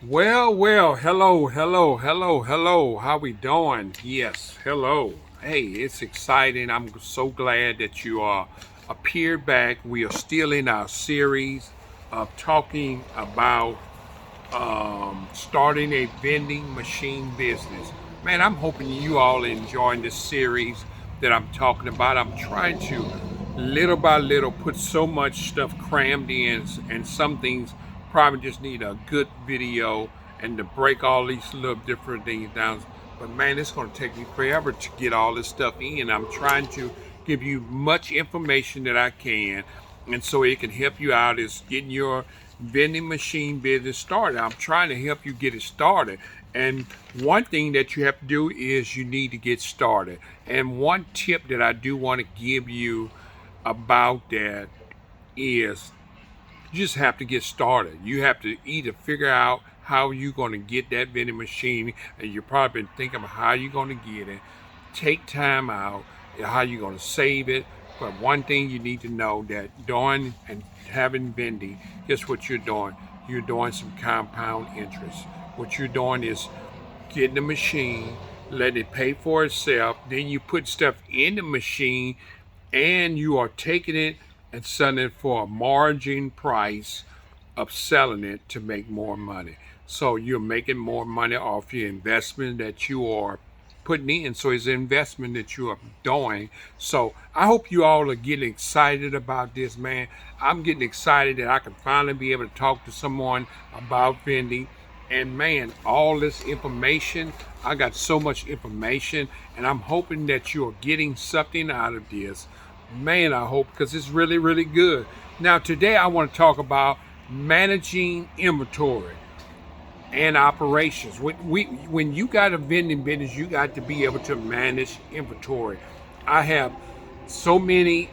Hello. How we doing? Yes, hello. Hey, it's exciting. I'm so glad that you appeared back. We are still in our series of talking about starting a vending machine business. Man, I'm hoping you all enjoying this series that I'm talking about. I'm trying to little by little put so much stuff crammed in, and some things probably just need a good video and to break all these little different things down. But man, it's going to take me forever to get all this stuff in. I'm trying to give you much information that I can, and so it can help you out is getting your vending machine business started. I'm trying to help you get it started. And one thing that you have to do is you need to get started. And one tip that I do want to give you about that is you just have to get started. You have to either figure out how you're going to get that vending machine, and you've probably been thinking about how you're going to get it. Take time out, how you're going to save it. But one thing you need to know that doing and having vending, guess what you're doing? You're doing some compound interest. What you're doing is getting the machine, letting it pay for itself. Then you put stuff in the machine, and you are taking it and selling it for a margin price of selling it to make more money. So you're making more money off your investment that you are putting in. So it's an investment that you are doing. So I hope you all are getting excited about this, man. I'm getting excited that I can finally be able to talk to someone about vending. And man, all this information, I got so much information, and I'm hoping that you're getting something out of this. Man, I hope, because it's really, really good. Now, today I want to talk about managing inventory and operations. When you got a vending business, you got to be able to manage inventory. I have so many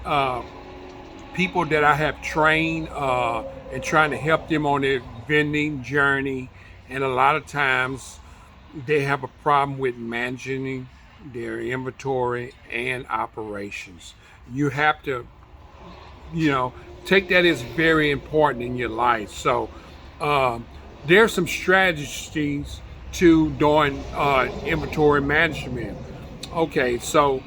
people that I have trained and trying to help them on their vending journey, and a lot of times they have a problem with managing their inventory and operations. You have to, take that as very important in your life. So there's some strategies to doing inventory management. Okay, so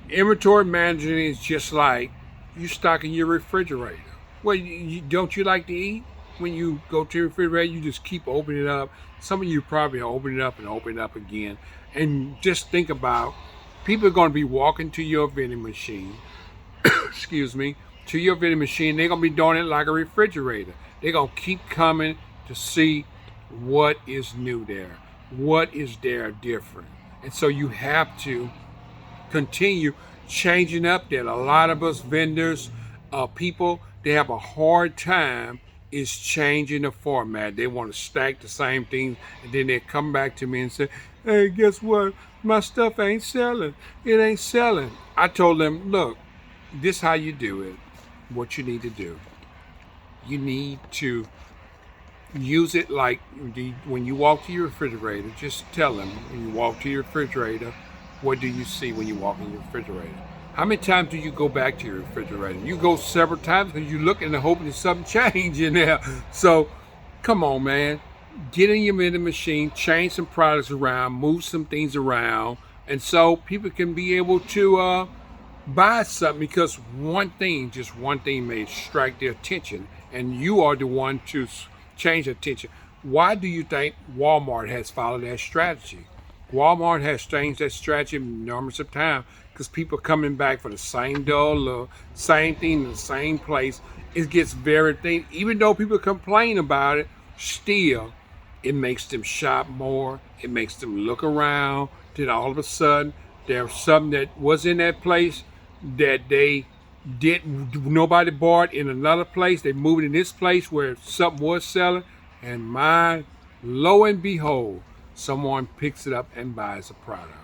inventory management is just like you stocking your refrigerator. Well, don't you like to eat? When you go to your refrigerator, you just keep opening it up. Some of you probably open it up and open it up again. And just think about people are going to be walking to your vending machine, excuse me, to your vending machine. They're going to be doing it like a refrigerator. They're going to keep coming to see what is new there, what is there different. And so you have to continue changing up that. A lot of us vendors, people, they have a hard time is changing the format. They want to stack the same things, and then they come back to me and say, hey, guess what? My stuff ain't selling. It ain't selling. I told them, look, this is how you do it. What you need to do. You need to use it like when you walk to your refrigerator. Just tell them when you walk to your refrigerator, what do you see when you walk in your refrigerator? How many times do you go back to your refrigerator? You go several times because you're looking and hoping there's something change in there. So come on, man. Get in your vending machine, change some products around, move some things around, and so people can be able to buy something, because just one thing may strike their attention, and you are the one to change attention. Why do you think Walmart has followed that strategy? Walmart has changed that strategy numerous of times because people are coming back for the same dull look, same thing in the same place. It gets very thin. Even though people complain about it, still, it makes them shop more. It makes them look around. Then all of a sudden, there's something that was in that place that nobody bought in another place. They moved in this place where something was selling, and lo and behold, someone picks it up and buys a product.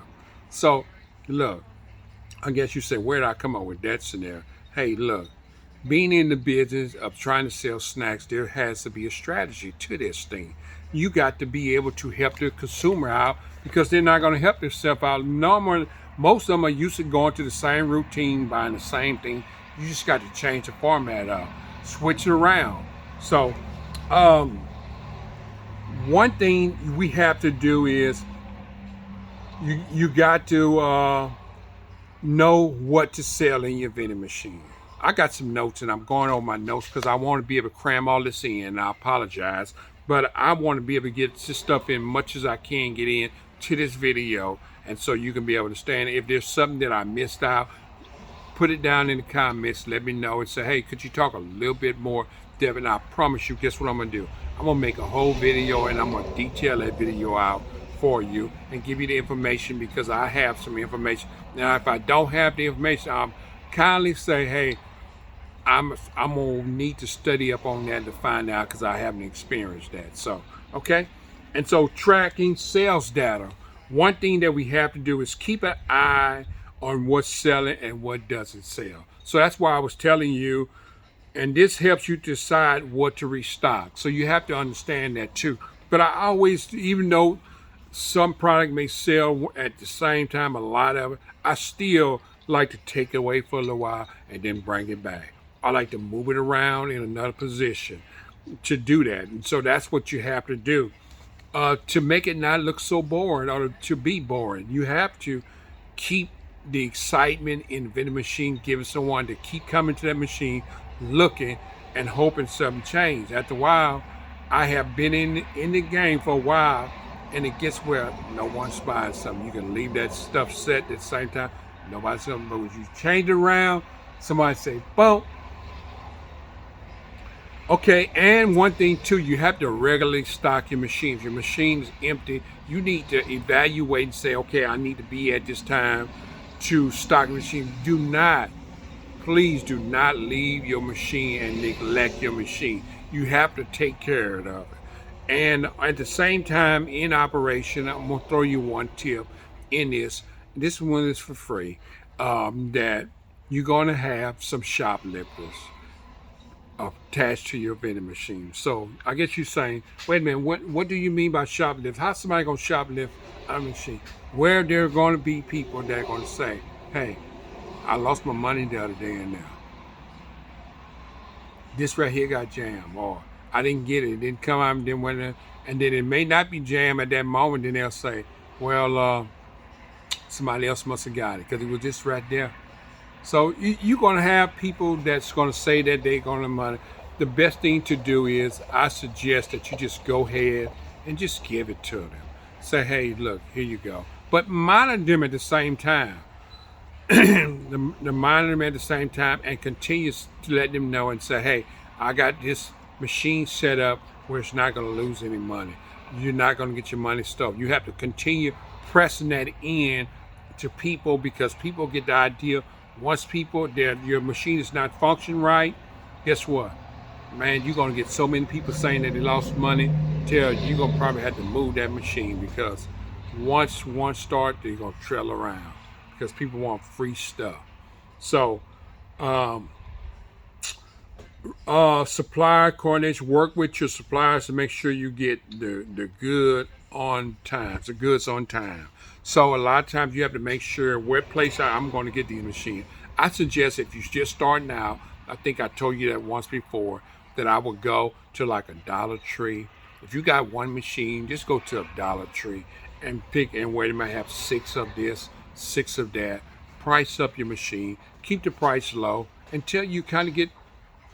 So, look, I guess you say, where did I come up with that scenario? Hey, look, being in the business of trying to sell snacks, there has to be a strategy to this thing. You got to be able to help the consumer out, because they're not going to help themselves out. Normally, most of them are used to going to the same routine, buying the same thing. You just got to change the format up, switch it around. So, one thing we have to do is you got to know what to sell in your vending machine. I got some notes and I'm going over my notes because I want to be able to cram all this in. And I apologize, but I want to be able to get this stuff in much as I can get in to this video, and so you can be able to understand. If there's something that I missed out, put it down in the comments. Let me know and say, hey, could you talk a little bit more, Devin? I promise you, guess what I'm gonna do? I'm gonna make a whole video and I'm gonna detail that video out for you and give you the information, because I have some information. Now, if I don't have the information, I'll kindly say, hey, I'm gonna need to study up on that to find out, because I haven't experienced that. So, okay. And so tracking sales data. One thing that we have to do is keep an eye on what's selling and what doesn't sell. So that's why I was telling you, and this helps you decide what to restock. So you have to understand that too. But I always, even though some product may sell at the same time, a lot of it, I still like to take it away for a little while and then bring it back. I like to move it around in another position to do that. And so that's what you have to do to make it not look so boring, or to be boring. You have to keep the excitement in the vending machine, giving someone to keep coming to that machine, looking and hoping something change. After a while, I have been in the game for a while, and it gets where no one's buying something. You can leave that stuff set at the same time, nobody's something, but when you change it around, somebody say, boom. Okay, and one thing too, you have to regularly stock your machine. If your machine is empty, you need to evaluate and say, okay, I need to be at this time to stock your machine. Do not, please do not leave your machine and neglect your machine. You have to take care of it. And at the same time, in operation, I'm gonna throw you one tip in this. This one is for free, that you're gonna have some shoplifters attached to your vending machine. So I guess you're saying, wait a minute, what do you mean by shoplift? How's somebody gonna shoplift a machine? Where there are gonna be people that are gonna say, hey, I lost my money the other day and now this right here got jammed, or I didn't get it, it didn't come out, and then went in, and then it may not be jammed at that moment. Then they'll say, well, somebody else must have got it because it was just right there. So you're going to have people that's going to say that they're going to money. The best thing to do is, I suggest that you just go ahead and just give it to them. Say, hey, look, here you go. But monitor them at the same time. the monitor them at the same time, and continue to let them know and say, hey, I got this machine set up where it's not going to lose any money. You're not going to get your money stolen. You have to continue pressing that in to people, because people get the idea. Once your machine is not functioning right, guess what? Man, you're going to get so many people saying that they lost money, till you're going to probably have to move that machine, because once one start, they're going to trail around, because people want free stuff. So, supplier coordination, work with your suppliers to make sure you get the goods on time. So a lot of times you have to make sure what place I'm going to get these machines. I suggest, if you're just starting out, I think I told you that once before, that I would go to like a Dollar Tree. If you got one machine, just go to a Dollar Tree and pick, and where they might have 6 of this, 6 of that. Price up your machine, keep the price low until you kind of get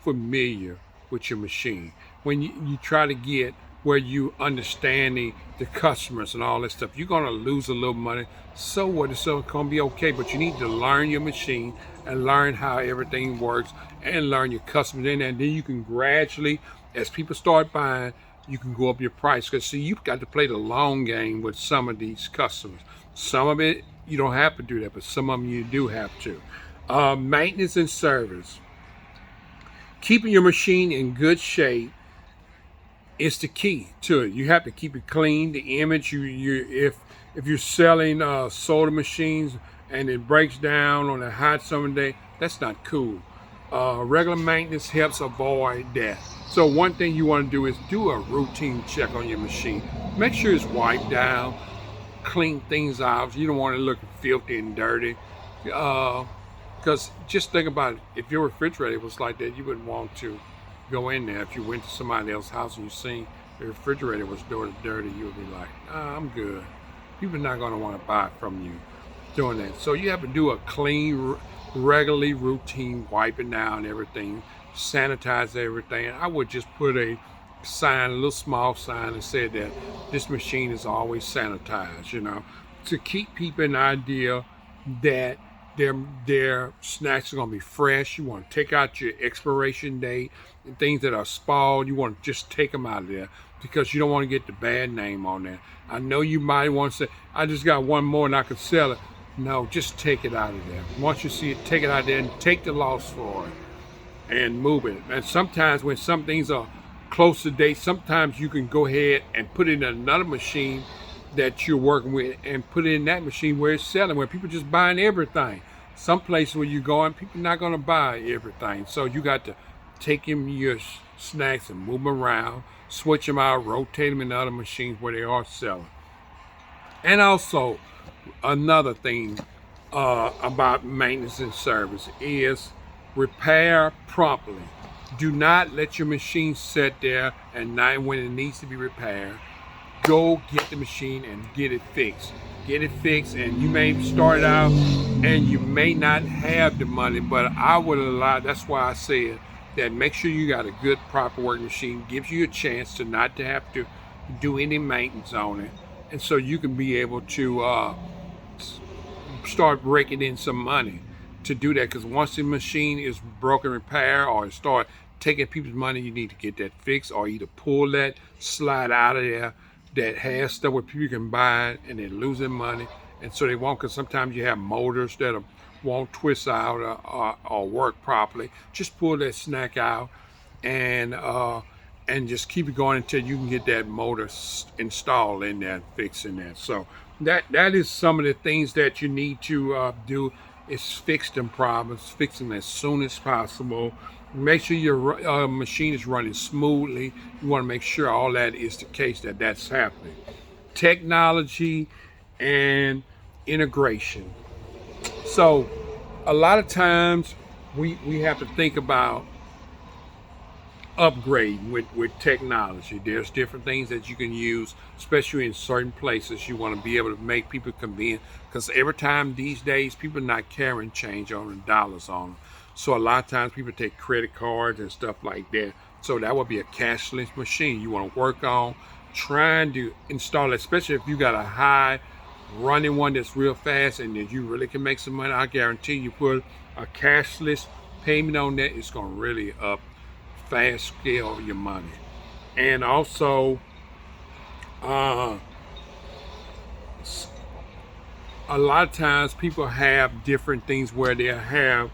familiar with your machine. When you try to get where you understanding the customers and all that stuff, you're gonna lose a little money. So what? It's gonna be okay, but you need to learn your machine and learn how everything works, and learn your customers in there. And then you can gradually, as people start buying, you can go up your price. Because see, you've got to play the long game with some of these customers. Some of it you don't have to do that, but some of them you do have to. Maintenance and service. Keeping your machine in good shape is the key to it. You have to keep it clean. The image, if you're selling soda machines and it breaks down on a hot summer day, that's not cool. Regular maintenance helps avoid that. So one thing you want to do is do a routine check on your machine. Make sure it's wiped down, clean things out. You don't want it looking filthy and dirty. Because just think about it, if your refrigerator was like that, you wouldn't want to go in there. If you went to somebody else's house and you seen the refrigerator was dirty, you would be like, nah, I'm good. People are not going to want to buy from you doing that. So you have to do a clean, regularly routine wiping down everything, sanitize everything. I would just put a sign, a little small sign that said that this machine is always sanitized, to keep people an idea that their snacks are going to be fresh. You want to take out your expiration date and things that are spoiled. You want to just take them out of there because you don't want to get the bad name on there. I know you might want to say, I just got one more and I could sell it. No, just take it out of there. Once you see it, take it out of there and take the loss for it and move it. And sometimes when some things are close to date, sometimes you can go ahead and put it in another machine that you're working with and put it in that machine where it's selling, where people just buying everything. Some place where you going, people not going to buy everything. So you got to take them your snacks and move them around, switch them out, rotate them in other machines where they are selling. And also, another thing about maintenance and service is repair promptly. Do not let your machine sit there and not when it needs to be repaired. Go get the machine and get it fixed. Get it fixed, and you may start out and you may not have the money, but I would allow, that's why I said that make sure you got a good, proper working machine. Gives you a chance to not to have to do any maintenance on it. And so you can be able to start raking in some money to do that, because once the machine is broken, repair, or start taking people's money, you need to get that fixed, or either pull that slide out of there that has stuff where people can buy it and they're losing money. And so they won't, because sometimes you have motors that won't twist out or work properly. Just pull that snack out and just keep it going until you can get that motor installed in there and fixed in there. So that is some of the things that you need to do, is fix them problems, fix them as soon as possible. Make sure your machine is running smoothly. You want to make sure all that is the case, that's happening. Technology and integration. So a lot of times we have to think about upgrading with technology. There's different things that you can use, especially in certain places. You want to be able to make people convenient, because every time these days people are not carrying change on and dollars on them. So a lot of times people take credit cards and stuff like that. So that would be a cashless machine you want to work on trying to install it, especially if you got a high running one that's real fast and that you really can make some money. I guarantee you put a cashless payment on that, it's going to really up fast scale your money. And also a lot of times people have different things where they have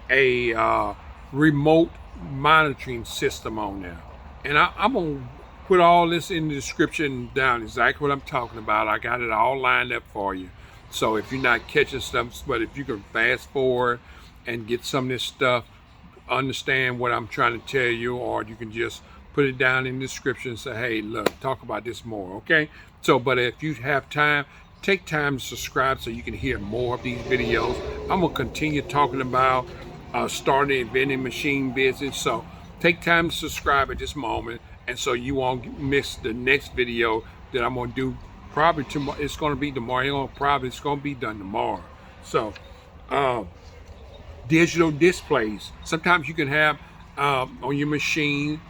a remote monitoring system on there, and I'm gonna put all this in the description down, exactly what I'm talking about. I got it all lined up for you, so if you're not catching stuff, but if you can fast forward and get some of this stuff, understand what I'm trying to tell you, or you can just put it down in the description and say, hey, look, talk about this more. Okay, so but if you have time, take time to subscribe so you can hear more of these videos. I'm gonna continue talking about starting a vending machine business, so take time to subscribe at this moment, and so you won't miss the next video that I'm gonna do probably tomorrow. It's gonna be tomorrow. It's gonna be done tomorrow. So digital displays. Sometimes you can have on your machine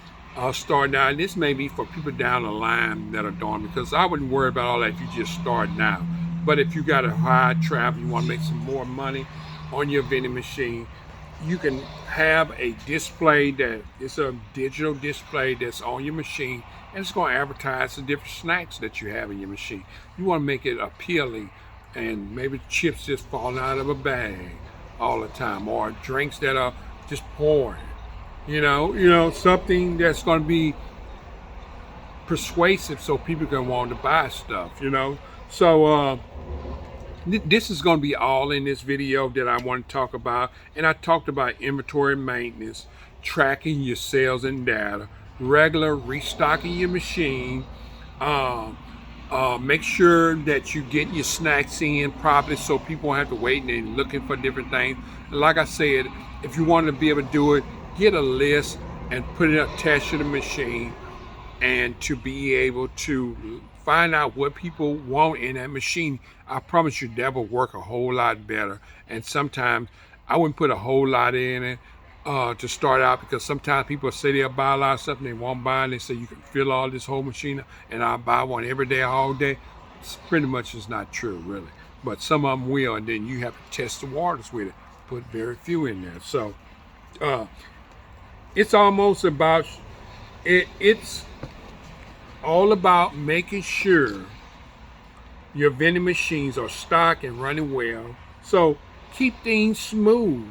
starting out. And this may be for people down the line that are doing, because I wouldn't worry about all that if you just start now. But if you got a high traffic, you want to make some more money on your vending machine, you can have a display that is a digital display that's on your machine, and it's going to advertise the different snacks that you have in your machine. You want to make it appealing, and maybe chips just falling out of a bag all the time, or drinks that are just pouring. You know, something that's going to be persuasive so people can want to buy stuff. So this is going to be all in this video that I want to talk about. And I talked about inventory maintenance, tracking your sales and data, regular restocking your machine, make sure that you get your snacks in properly so people won't have to wait and looking for different things. And like I said, if you want to be able to do it, get a list and put it attached to the machine. and to be able to find out what people want in that machine. I promise you that will work a whole lot better. And sometimes I wouldn't put a whole lot in it to start out, because sometimes people say they'll buy a lot of stuff and they won't buy it. They say you can fill all this whole machine up and I'll buy one every day, all day. It's pretty much is not true, really. But some of them will, and then you have to test the waters with it. Put very few in there. So it's almost about it's all about making sure your vending machines are stocked and running well. So keep things smooth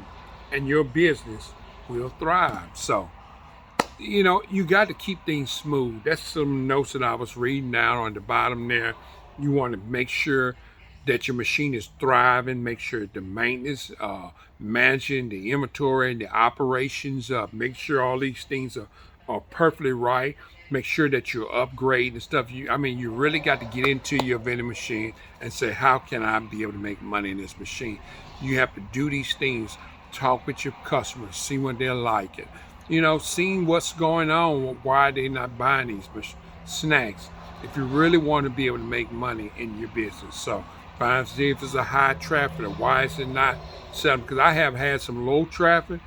and your business will thrive. So, you got to keep things smooth. That's some notes that I was reading down on the bottom there. You want to make sure that your machine is thriving, make sure the maintenance, managing the inventory and the operations, make sure all these things are perfectly right. Make sure that you're upgrading stuff. You really got to get into your vending machine and say, how can I be able to make money in this machine? You have to do these things. Talk with your customers, see what they're liking. Seeing what's going on, why they're not buying these snacks. If you really want to be able to make money in your business. So find see if there's a high traffic or why is it not selling. Because I have had some low traffic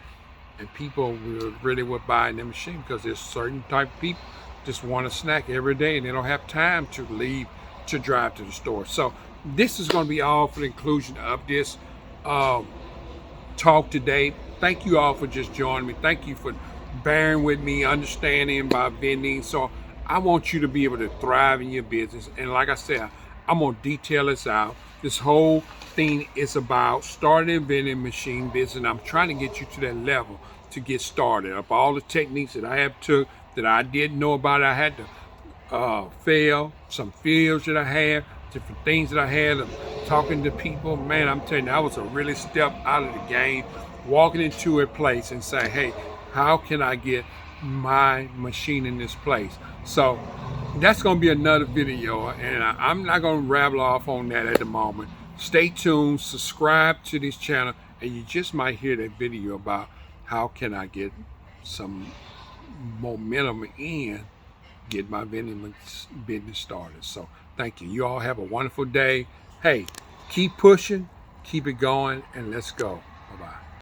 and people really would buy in the machine, because there's certain type of people just want a snack every day and they don't have time to leave to drive to the store. So this is going to be all for the inclusion of this talk today. Thank you all for just joining me. Thank you for bearing with me, understanding about vending. So I want you to be able to thrive in your business. And like I said, I'm going to detail this out. This whole thing is about starting a vending machine business. I'm trying to get you to that level to get started. Of all the techniques that I have took that I didn't know about, I had to fail, some fears that I had, different things that I had of talking to people. Man, I'm telling you, I was a really step out of the game, walking into a place and saying, hey, how can I get my machine in this place? So that's going to be another video, and I'm not going to rabble off on that at the moment. Stay tuned, subscribe to this channel, and you just might hear that video about how can I get some momentum and get my vending business started. So thank you. You all have a wonderful day. Hey, keep pushing, keep it going, and let's go. Bye-bye.